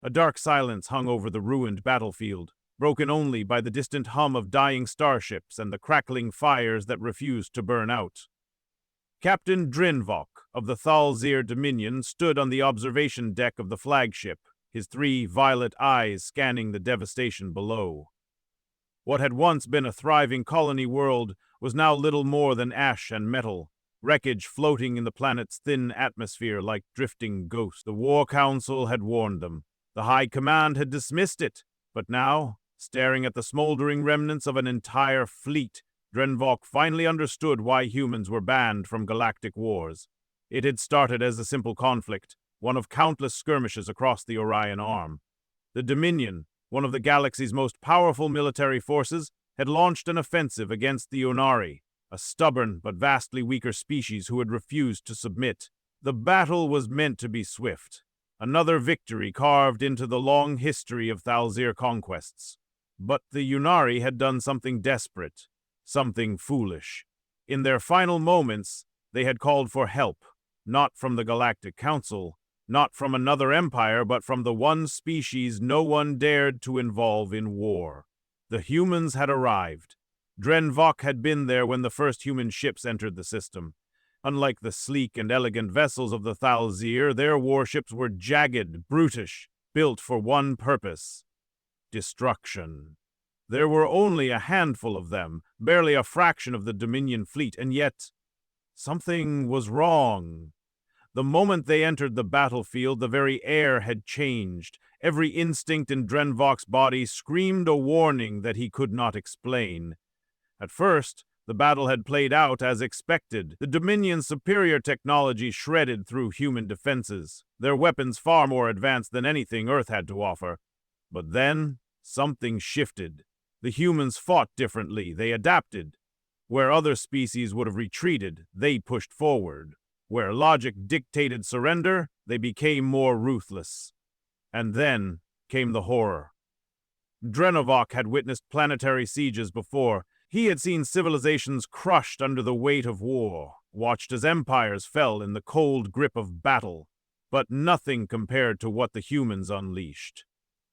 A dark silence hung over the ruined battlefield, broken only by the distant hum of dying starships and the crackling fires that refused to burn out. Captain Drinvok of the Thalzir Dominion stood on the observation deck of the flagship, his three violet eyes scanning the devastation below. What had once been a thriving colony world was now little more than ash and metal, wreckage floating in the planet's thin atmosphere like drifting ghosts. The War Council had warned them. The High Command had dismissed it, but now, staring at the smoldering remnants of an entire fleet, Drenvok finally understood why humans were banned from Galactic Wars. It had started as a simple conflict, one of countless skirmishes across the Orion Arm. The Dominion, one of the galaxy's most powerful military forces, had launched an offensive against the Unari, a stubborn but vastly weaker species who had refused to submit. The battle was meant to be swift, another victory carved into the long history of Thalzir conquests. But the Unari had done something desperate, something foolish. In their final moments, they had called for help, not from the Galactic Council, not from another empire, but from the one species no one dared to involve in war. The humans had arrived. Drenvok had been there when the first human ships entered the system. Unlike the sleek and elegant vessels of the Thalzir, their warships were jagged, brutish, built for one purpose: destruction. There were only a handful of them, barely a fraction of the Dominion fleet, and yet something was wrong. The moment they entered the battlefield, the very air had changed. Every instinct in Drenvok's body screamed a warning that he could not explain. At first, the battle had played out as expected. The Dominion's superior technology shredded through human defenses, their weapons far more advanced than anything Earth had to offer. But then, something shifted. The humans fought differently. They adapted. Where other species would have retreated, they pushed forward. Where logic dictated surrender, they became more ruthless. And then came the horror. Drenvok had witnessed planetary sieges before. He had seen civilizations crushed under the weight of war, watched as empires fell in the cold grip of battle. But nothing compared to what the humans unleashed.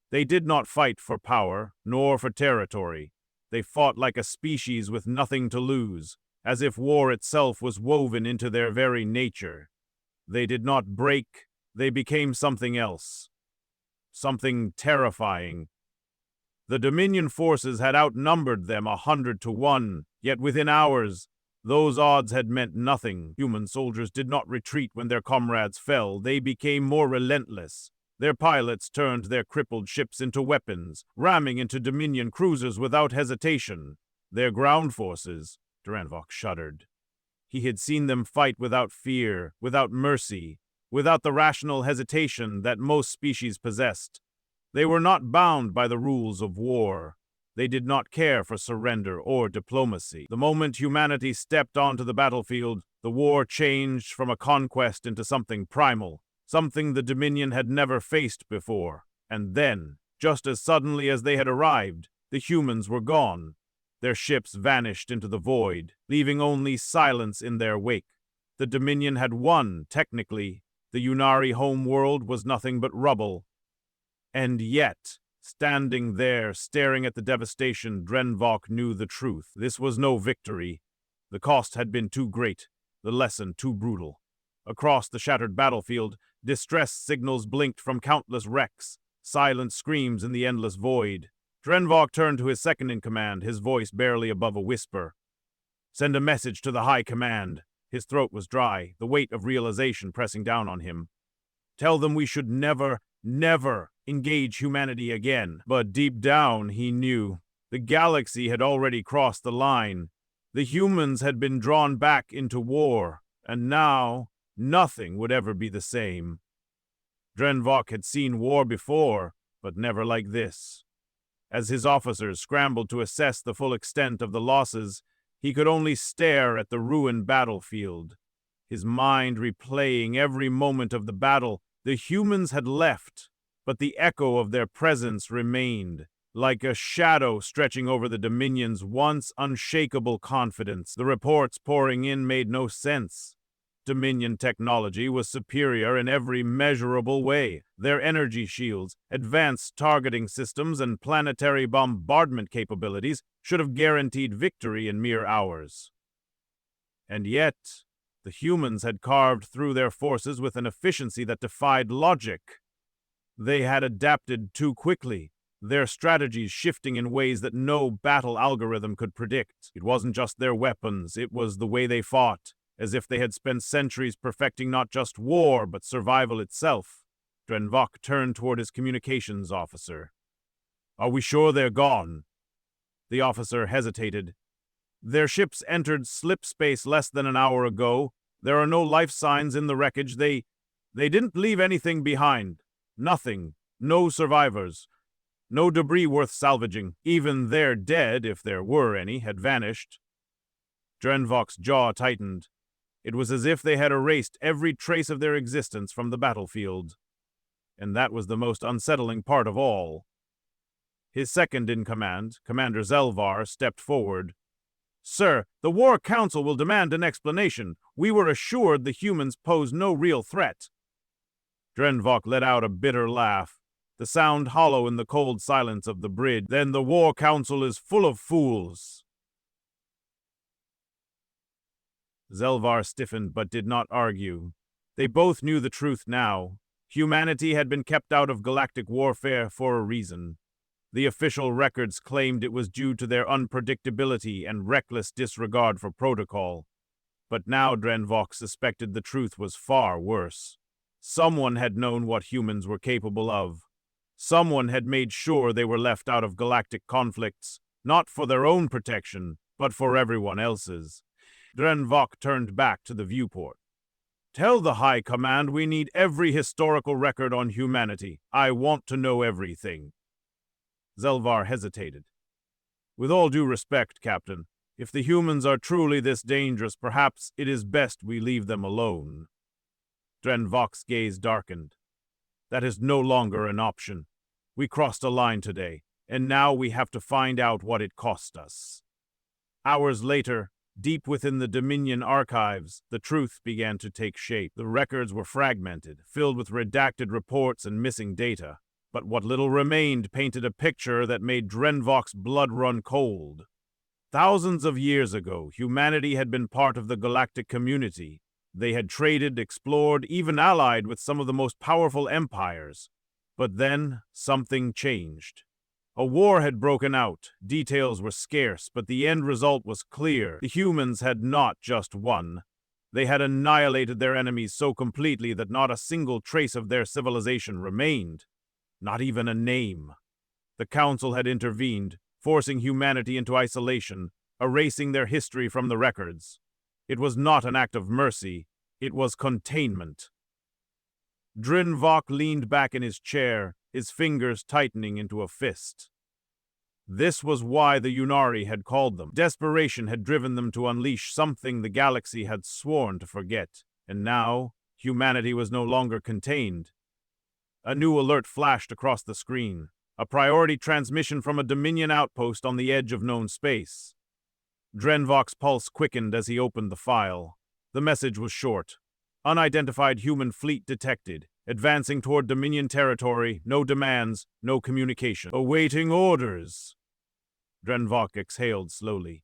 They did not fight for power, nor for territory. They fought like a species with nothing to lose, as if war itself was woven into their very nature. They did not break, they became something else. Something terrifying. The Dominion forces had outnumbered them 100-1, yet within hours, those odds had meant nothing. Human soldiers did not retreat when their comrades fell. They became more relentless. Their pilots turned their crippled ships into weapons, ramming into Dominion cruisers without hesitation. Their ground forces, Drenvok shuddered. He had seen them fight without fear, without mercy, without the rational hesitation that most species possessed. They were not bound by the rules of war. They did not care for surrender or diplomacy. The moment humanity stepped onto the battlefield, the war changed from a conquest into something primal, something the Dominion had never faced before. And then, just as suddenly as they had arrived, the humans were gone. Their ships vanished into the void, leaving only silence in their wake. The Dominion had won, technically. The Unari home world was nothing but rubble. And yet, standing there, staring at the devastation, Drenvok knew the truth. This was no victory. The cost had been too great, the lesson too brutal. Across the shattered battlefield, distress signals blinked from countless wrecks, silent screams in the endless void. Drenvok turned to his second-in-command, his voice barely above a whisper. "Send a message to the High Command." His throat was dry, the weight of realization pressing down on him. "Tell them we should never engage humanity again." But deep down, he knew. The galaxy had already crossed the line. The humans had been drawn back into war, and now nothing would ever be the same. Drenvok had seen war before, but never like this. As his officers scrambled to assess the full extent of the losses, he could only stare at the ruined battlefield, his mind replaying every moment of the battle. The humans had left, but the echo of their presence remained, like a shadow stretching over the Dominion's once unshakable confidence. The reports pouring in made no sense. Dominion technology was superior in every measurable way. Their energy shields, advanced targeting systems, and planetary bombardment capabilities should have guaranteed victory in mere hours. And yet, the humans had carved through their forces with an efficiency that defied logic. They had adapted too quickly, their strategies shifting in ways that no battle algorithm could predict. It wasn't just their weapons, it was the way they fought, as if they had spent centuries perfecting not just war, but survival itself. Drenvok turned toward his communications officer. "Are we sure they're gone?" The officer hesitated. "Their ships entered slip space less than an hour ago. There are no life signs in the wreckage. They didn't leave anything behind. Nothing. No survivors. No debris worth salvaging. Even their dead, if there were any, had vanished." Drenvok's jaw tightened. It was as if they had erased every trace of their existence from the battlefield. And that was the most unsettling part of all. His second-in-command, Commander Zelvar, stepped forward. "Sir, the War Council will demand an explanation. We were assured the humans pose no real threat." Drenvok let out a bitter laugh, the sound hollow in the cold silence of the bridge. "Then the War Council is full of fools." Zelvar stiffened but did not argue. They both knew the truth now. Humanity had been kept out of galactic warfare for a reason. The official records claimed it was due to their unpredictability and reckless disregard for protocol. But now Drenvok suspected the truth was far worse. Someone had known what humans were capable of. Someone had made sure they were left out of galactic conflicts, not for their own protection, but for everyone else's. Drenvok turned back to the viewport. "Tell the High Command we need every historical record on humanity. I want to know everything." Zelvar hesitated. "With all due respect, Captain, if the humans are truly this dangerous, perhaps it is best we leave them alone." Drenvok's gaze darkened. "That is no longer an option. We crossed a line today, and now we have to find out what it cost us." Hours later, deep within the Dominion archives, the truth began to take shape. The records were fragmented, filled with redacted reports and missing data. But what little remained painted a picture that made Drenvok's blood run cold. Thousands of years ago, humanity had been part of the galactic community. They had traded, explored, even allied with some of the most powerful empires. But then, something changed. A war had broken out. Details were scarce, but the end result was clear. The humans had not just won. They had annihilated their enemies so completely that not a single trace of their civilization remained. Not even a name. The Council had intervened, forcing humanity into isolation, erasing their history from the records. It was not an act of mercy, it was containment. Drenvok leaned back in his chair, his fingers tightening into a fist. This was why the Unari had called them. Desperation had driven them to unleash something the galaxy had sworn to forget. And now, humanity was no longer contained. A new alert flashed across the screen. A priority transmission from a Dominion outpost on the edge of known space. Drenvok's pulse quickened as he opened the file. The message was short. Unidentified human fleet detected. Advancing toward Dominion territory. No demands, no communication. Awaiting orders. Drenvok exhaled slowly.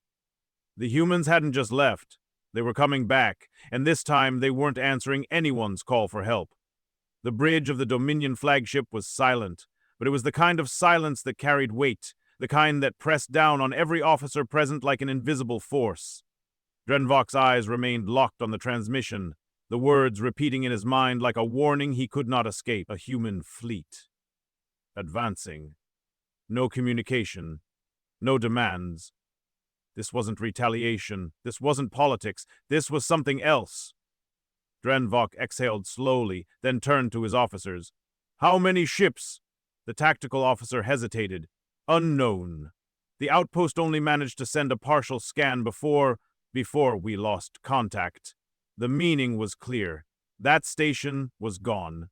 The humans hadn't just left. They were coming back, and this time they weren't answering anyone's call for help. The bridge of the Dominion flagship was silent, but it was the kind of silence that carried weight, the kind that pressed down on every officer present like an invisible force. Drenvok's eyes remained locked on the transmission, the words repeating in his mind like a warning he could not escape. A human fleet. Advancing. No communication. No demands. This wasn't retaliation. This wasn't politics. This was something else. Drenvok exhaled slowly, then turned to his officers. "How many ships?" The tactical officer hesitated. "Unknown. The outpost only managed to send a partial scan before we lost contact." The meaning was clear. That station was gone.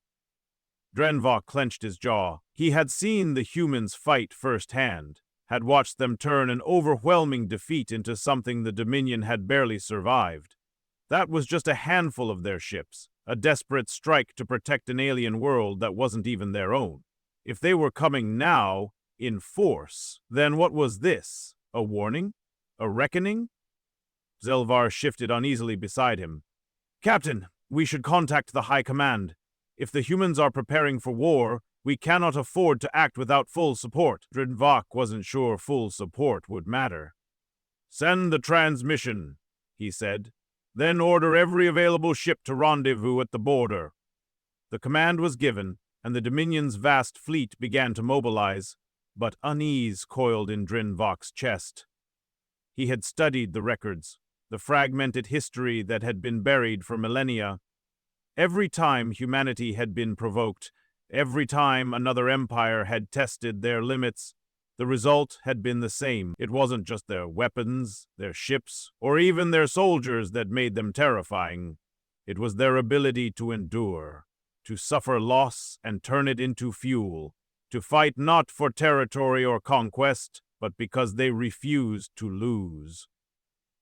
Drenvok clenched his jaw. He had seen the humans fight firsthand, had watched them turn an overwhelming defeat into something the Dominion had barely survived. That was just a handful of their ships, a desperate strike to protect an alien world that wasn't even their own. If they were coming now, in force, then what was this? A warning? A reckoning? Zelvar shifted uneasily beside him. Captain, we should contact the High Command. If the humans are preparing for war, we cannot afford to act without full support. Drinvok wasn't sure full support would matter. Send the transmission, he said. Then order every available ship to rendezvous at the border. The command was given, and the Dominion's vast fleet began to mobilize, but unease coiled in Drinvok's chest. He had studied the records, the fragmented history that had been buried for millennia. Every time humanity had been provoked, every time another empire had tested their limits, the result had been the same. It wasn't just their weapons, their ships, or even their soldiers that made them terrifying. It was their ability to endure, to suffer loss and turn it into fuel, to fight not for territory or conquest, but because they refused to lose.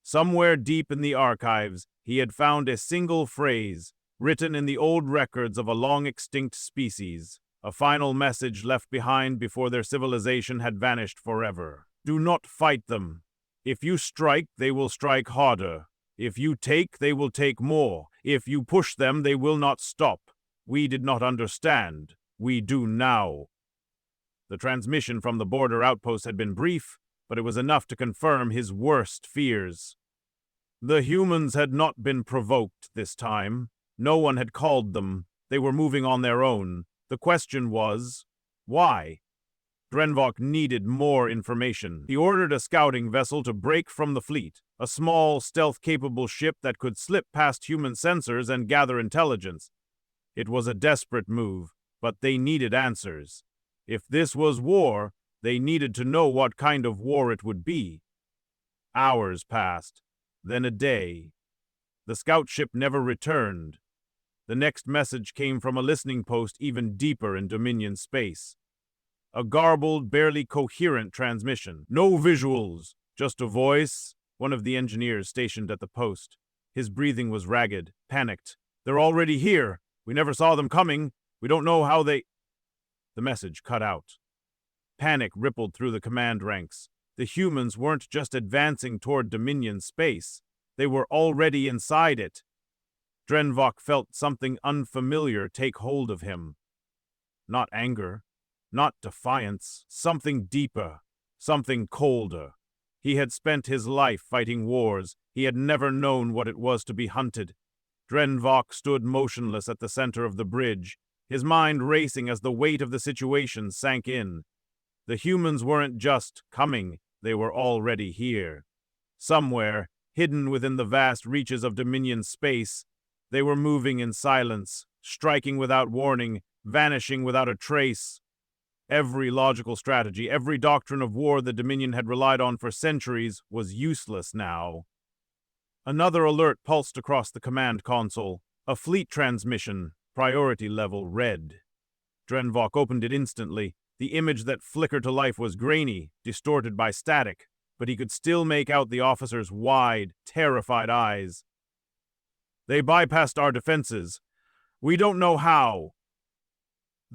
Somewhere deep in the archives, he had found a single phrase, written in the old records of a long-extinct species, a final message left behind before their civilization had vanished forever. Do not fight them. If you strike, they will strike harder. If you take, they will take more. If you push them, they will not stop. We did not understand. We do now. The transmission from the border outpost had been brief, but it was enough to confirm his worst fears. The humans had not been provoked this time. No one had called them. They were moving on their own. The question was, why? Drenvok needed more information. He ordered a scouting vessel to break from the fleet, a small, stealth-capable ship that could slip past human sensors and gather intelligence. It was a desperate move, but they needed answers. If this was war, they needed to know what kind of war it would be. Hours passed, then a day. The scout ship never returned. The next message came from a listening post even deeper in Dominion space. A garbled, barely coherent transmission. No visuals, just a voice. One of the engineers stationed at the post. His breathing was ragged, panicked. They're already here. We never saw them coming. We don't know how they... The message cut out. Panic rippled through the command ranks. The humans weren't just advancing toward Dominion space. They were already inside it. Drenvok felt something unfamiliar take hold of him. Not anger, not defiance, something deeper, something colder. He had spent his life fighting wars. He had never known what it was to be hunted. Drenvok stood motionless at the center of the bridge, his mind racing as the weight of the situation sank in. The humans weren't just coming, they were already here. Somewhere, hidden within the vast reaches of Dominion space, they were moving in silence, striking without warning, vanishing without a trace. Every logical strategy, every doctrine of war the Dominion had relied on for centuries was useless now. Another alert pulsed across the command console. A fleet transmission, priority level red. Drenvok opened it instantly. The image that flickered to life was grainy, distorted by static, but he could still make out the officer's wide, terrified eyes. They bypassed our defenses. We don't know how.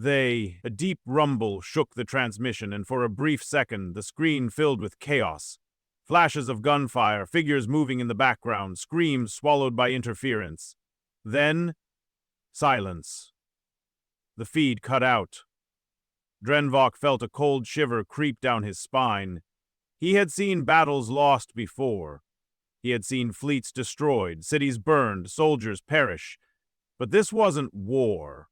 A deep rumble shook the transmission, and for a brief second, the screen filled with chaos. Flashes of gunfire, figures moving in the background, screams swallowed by interference. Then, silence. The feed cut out. Drenvok felt a cold shiver creep down his spine. He had seen battles lost before. He had seen fleets destroyed, cities burned, soldiers perish. But this wasn't war.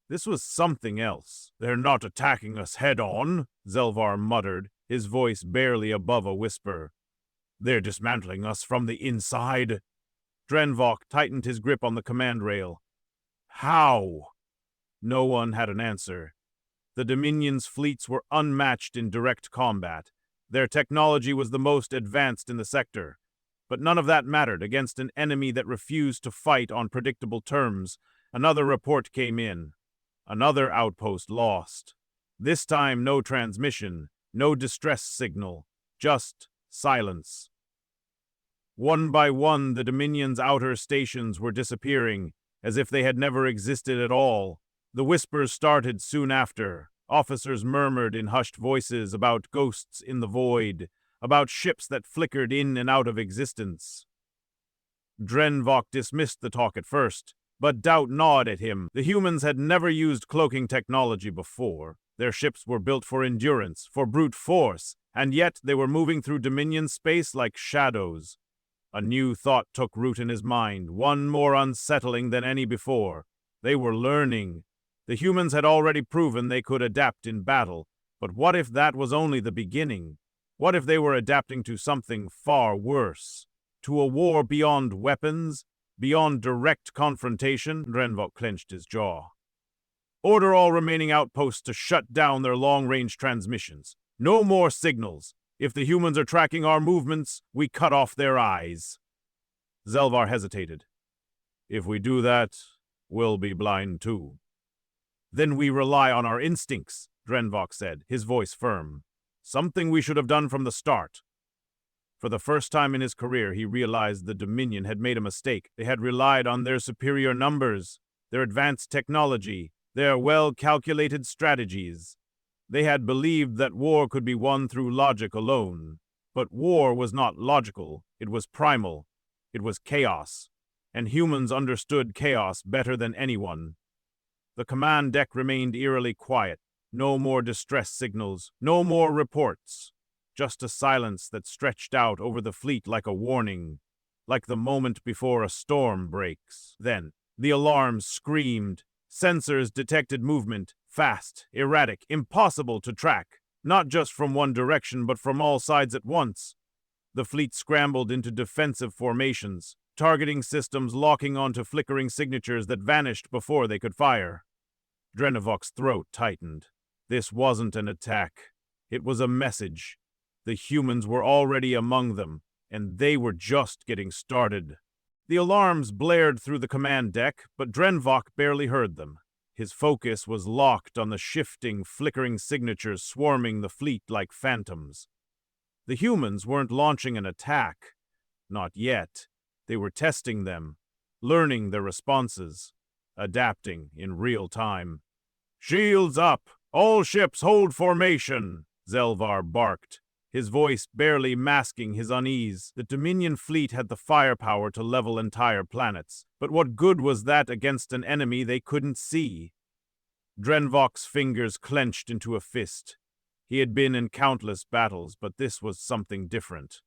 This was something else. They're not attacking us head-on, Zelvar muttered, his voice barely above a whisper. They're dismantling us from the inside. Drenvok tightened his grip on the command rail. How? No one had an answer. The Dominion's fleets were unmatched in direct combat. Their technology was the most advanced in the sector. But none of that mattered against an enemy that refused to fight on predictable terms. Another report came in. Another outpost lost. This time no transmission, no distress signal, just silence. One by one, the Dominion's outer stations were disappearing, as if they had never existed at all. The whispers started soon after. Officers murmured in hushed voices about ghosts in the void, about ships that flickered in and out of existence. Drenvok dismissed the talk at first, but doubt gnawed at him. The humans had never used cloaking technology before. Their ships were built for endurance, for brute force, and yet they were moving through Dominion space like shadows. A new thought took root in his mind, one more unsettling than any before. They were learning. The humans had already proven they could adapt in battle, but what if that was only the beginning? What if they were adapting to something far worse? To a war beyond weapons? Beyond direct confrontation? Drenvok clenched his jaw. Order all remaining outposts to shut down their long-range transmissions. No more signals. If the humans are tracking our movements, we cut off their eyes. Zelvar hesitated. If we do that, we'll be blind too. Then we rely on our instincts, Drenvok said, his voice firm. Something we should have done from the start. For the first time in his career, he realized the Dominion had made a mistake. They had relied on their superior numbers, their advanced technology, their well-calculated strategies. They had believed that war could be won through logic alone. But war was not logical. It was primal. It was chaos. And humans understood chaos better than anyone. The command deck remained eerily quiet. No more distress signals. No more reports. Just a silence that stretched out over the fleet like a warning. Like the moment before a storm breaks. Then, the alarms screamed. Sensors detected movement. Fast, erratic, impossible to track. Not just from one direction, but from all sides at once. The fleet scrambled into defensive formations, targeting systems locking onto flickering signatures that vanished before they could fire. Drenvok's throat tightened. This wasn't an attack. It was a message. The humans were already among them, and they were just getting started. The alarms blared through the command deck, but Drenvok barely heard them. His focus was locked on the shifting, flickering signatures swarming the fleet like phantoms. The humans weren't launching an attack. Not yet. They were testing them, learning their responses, adapting in real time. "Shields up! All ships hold formation!" Zelvar barked, his voice barely masking his unease. The Dominion fleet had the firepower to level entire planets, but what good was that against an enemy they couldn't see? Drenvok's fingers clenched into a fist. He had been in countless battles, but this was something different.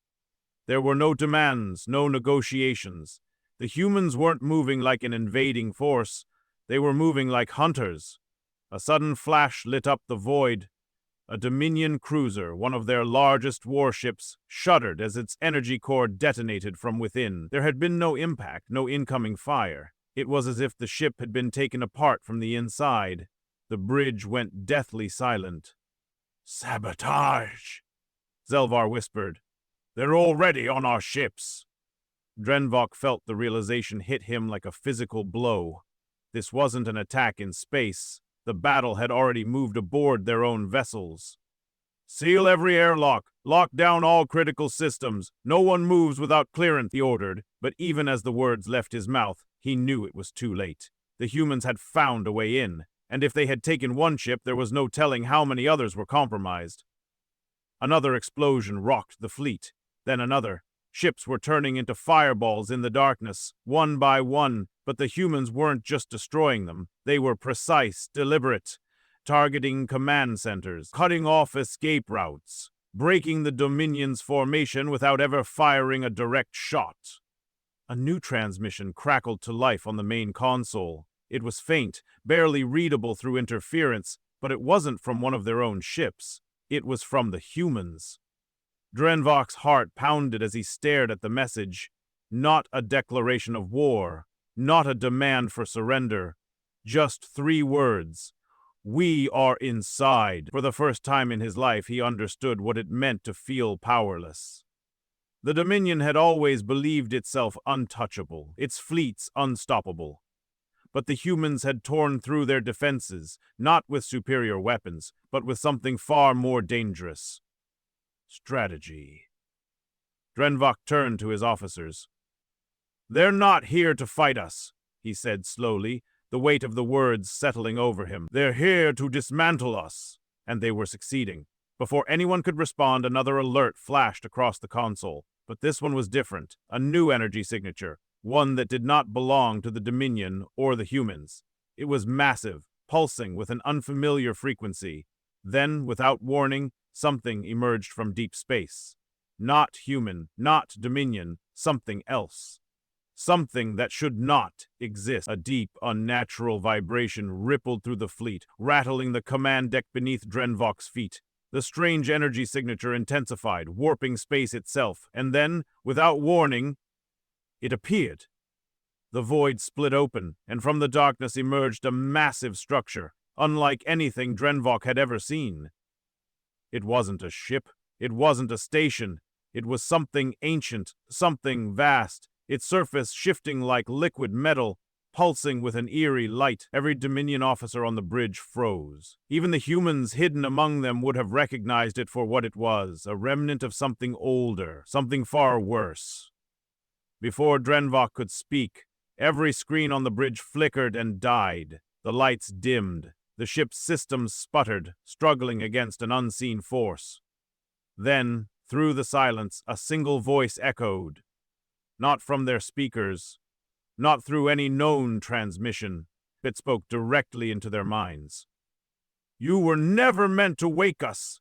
There were no demands, no negotiations. The humans weren't moving like an invading force. They were moving like hunters. A sudden flash lit up the void. A Dominion cruiser, one of their largest warships, shuddered as its energy core detonated from within. There had been no impact, no incoming fire. It was as if the ship had been taken apart from the inside. The bridge went deathly silent. "Sabotage!" Zelvar whispered. "They're already on our ships." Drenvok felt the realization hit him like a physical blow. This wasn't an attack in space. The battle had already moved aboard their own vessels. "Seal every airlock. Lock down all critical systems. No one moves without clearance," he ordered. But even as the words left his mouth, he knew it was too late. The humans had found a way in, and if they had taken one ship, there was no telling how many others were compromised. Another explosion rocked the fleet, then another. Ships were turning into fireballs in the darkness, one by one, but the humans weren't just destroying them. They were precise, deliberate, targeting command centers, cutting off escape routes, breaking the Dominion's formation without ever firing a direct shot. A new transmission crackled to life on the main console. It was faint, barely readable through interference, but it wasn't from one of their own ships. It was from the humans. Drenvok's heart pounded as he stared at the message. Not a declaration of war, not a demand for surrender. Just 3 words. "We are inside." For the first time in his life, he understood what it meant to feel powerless. The Dominion had always believed itself untouchable, its fleets unstoppable. But the humans had torn through their defenses, not with superior weapons, but with something far more dangerous. Strategy. Drenvok turned to his officers. "They're not here to fight us," he said slowly, the weight of the words settling over him. "They're here to dismantle us." And they were succeeding. Before anyone could respond, another alert flashed across the console. But this one was different, a new energy signature, one that did not belong to the Dominion or the humans. It was massive, pulsing with an unfamiliar frequency. Then, without warning, something emerged from deep space. Not human, not Dominion, something else. Something that should not exist. A deep, unnatural vibration rippled through the fleet, rattling the command deck beneath Drenvok's feet. The strange energy signature intensified, warping space itself, and then, without warning, it appeared. The void split open, and from the darkness emerged a massive structure, unlike anything Drenvok had ever seen. It wasn't a ship, it wasn't a station, it was something ancient, something vast, its surface shifting like liquid metal, pulsing with an eerie light. Every Dominion officer on the bridge froze. Even the humans hidden among them would have recognized it for what it was, a remnant of something older, something far worse. Before Drenvok could speak, every screen on the bridge flickered and died. The lights dimmed. The ship's systems sputtered, struggling against an unseen force. Then, through the silence, a single voice echoed. Not from their speakers, not through any known transmission. It spoke directly into their minds. "You were never meant to wake us!"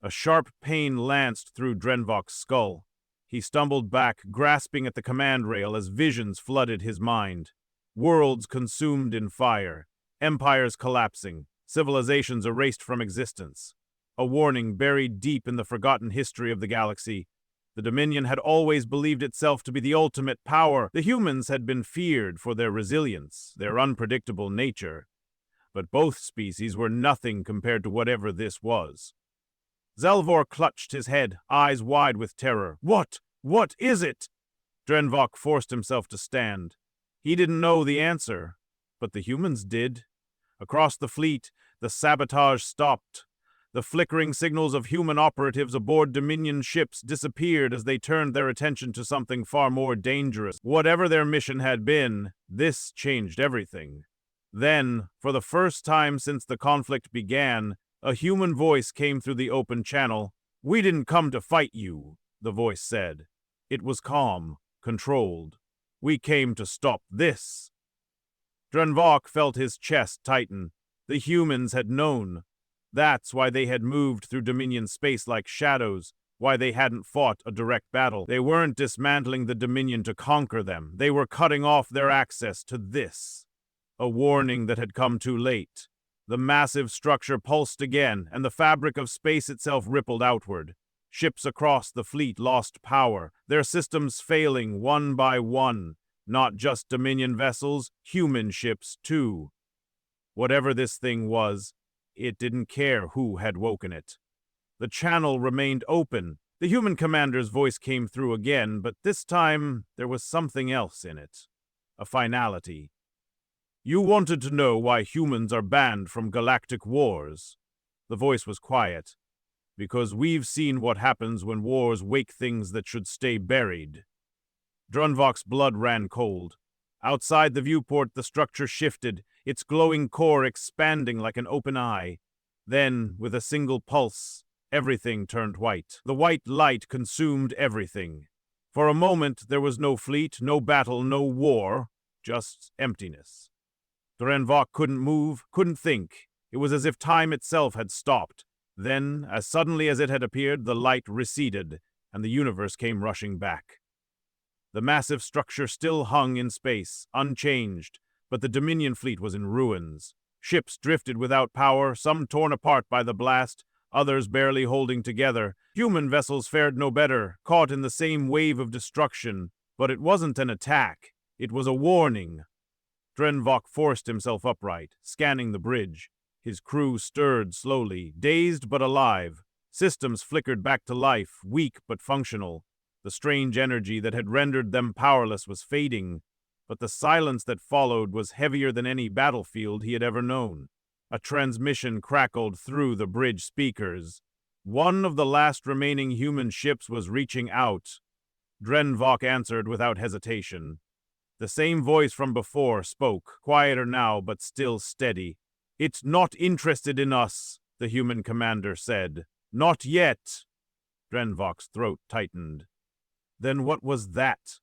A sharp pain lanced through Drenvok's skull. He stumbled back, grasping at the command rail as visions flooded his mind. Worlds consumed in fire, empires collapsing, civilizations erased from existence. A warning buried deep in the forgotten history of the galaxy. The Dominion had always believed itself to be the ultimate power. The humans had been feared for their resilience, their unpredictable nature. But both species were nothing compared to whatever this was. Zelvor clutched his head, eyes wide with terror. What is it?" Drenvok forced himself to stand. He didn't know the answer, but the humans did. Across the fleet, the sabotage stopped. The flickering signals of human operatives aboard Dominion ships disappeared as they turned their attention to something far more dangerous. Whatever their mission had been, this changed everything. Then, for the first time since the conflict began, a human voice came through the open channel. "We didn't come to fight you," the voice said. It was calm, controlled. "We came to stop this." Drenvok felt his chest tighten. The humans had known. That's why they had moved through Dominion space like shadows, why they hadn't fought a direct battle. They weren't dismantling the Dominion to conquer them. They were cutting off their access to this. A warning that had come too late. The massive structure pulsed again, and the fabric of space itself rippled outward. Ships across the fleet lost power, their systems failing one by one. Not just Dominion vessels, human ships too. Whatever this thing was, it didn't care who had woken it. The channel remained open. The human commander's voice came through again, but this time there was something else in it. A finality. "You wanted to know why humans are banned from Galactic Wars." The voice was quiet. "Because we've seen what happens when wars wake things that should stay buried." Drenvok's blood ran cold. Outside the viewport, the structure shifted, its glowing core expanding like an open eye. Then, with a single pulse, everything turned white. The white light consumed everything. For a moment, there was no fleet, no battle, no war, just emptiness. Drenvok couldn't move, couldn't think. It was as if time itself had stopped. Then, as suddenly as it had appeared, the light receded, and the universe came rushing back. The massive structure still hung in space, unchanged, but the Dominion fleet was in ruins. Ships drifted without power, some torn apart by the blast, others barely holding together. Human vessels fared no better, caught in the same wave of destruction. But it wasn't an attack. It was a warning. Drenvok forced himself upright, scanning the bridge. His crew stirred slowly, dazed but alive. Systems flickered back to life, weak but functional. The strange energy that had rendered them powerless was fading, but the silence that followed was heavier than any battlefield he had ever known. A transmission crackled through the bridge speakers. One of the last remaining human ships was reaching out. Drenvok answered without hesitation. The same voice from before spoke, quieter now but still steady. "It's not interested in us," the human commander said. "Not yet." Drenvok's throat tightened. Then what was that?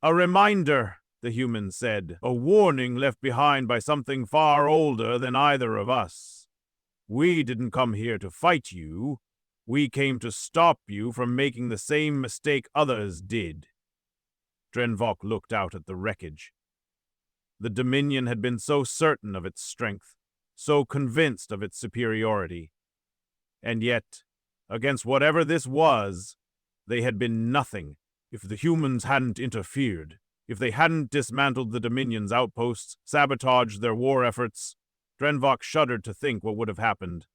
"A reminder," the human said. "A warning left behind by something far older than either of us. We didn't come here to fight you. We came to stop you from making the same mistake others did." Drenvok looked out at the wreckage. The Dominion had been so certain of its strength, so convinced of its superiority. And yet, against whatever this was, they had been nothing. If the humans hadn't interfered, if they hadn't dismantled the Dominion's outposts, sabotaged their war efforts, Drenvok shuddered to think what would have happened.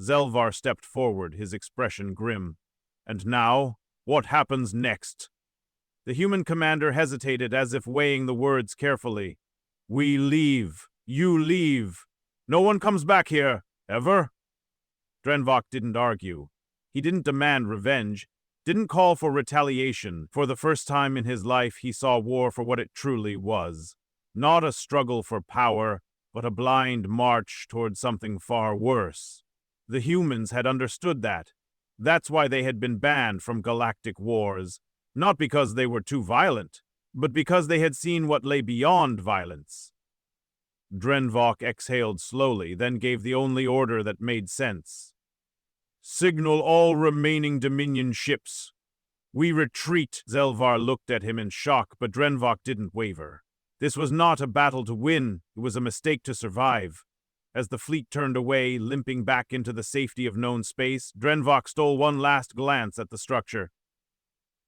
Zelvar stepped forward, his expression grim. And now, what happens next? The human commander hesitated as if weighing the words carefully. "We leave. You leave. No one comes back here, ever?" Drenvok didn't argue. He didn't demand revenge, didn't call for retaliation. For the first time in his life, he saw war for what it truly was. Not a struggle for power, but a blind march toward something far worse. The humans had understood that. That's why they had been banned from Galactic Wars. Not because they were too violent, but because they had seen what lay beyond violence. Drenvok exhaled slowly, then gave the only order that made sense. "Signal all remaining Dominion ships. We retreat." Zelvar looked at him in shock, but Drenvok didn't waver. This was not a battle to win, it was a mistake to survive. As the fleet turned away, limping back into the safety of known space, Drenvok stole one last glance at the structure.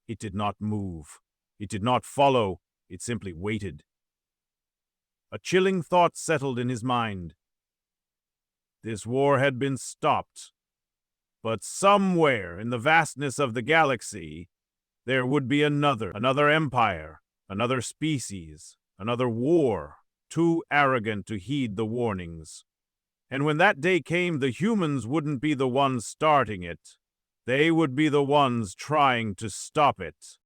It did not move. It did not follow. It simply waited. A chilling thought settled in his mind. This war had been stopped. But somewhere in the vastness of the galaxy, there would be another empire, another species, another war, too arrogant to heed the warnings. And when that day came, the humans wouldn't be the ones starting it. They would be the ones trying to stop it.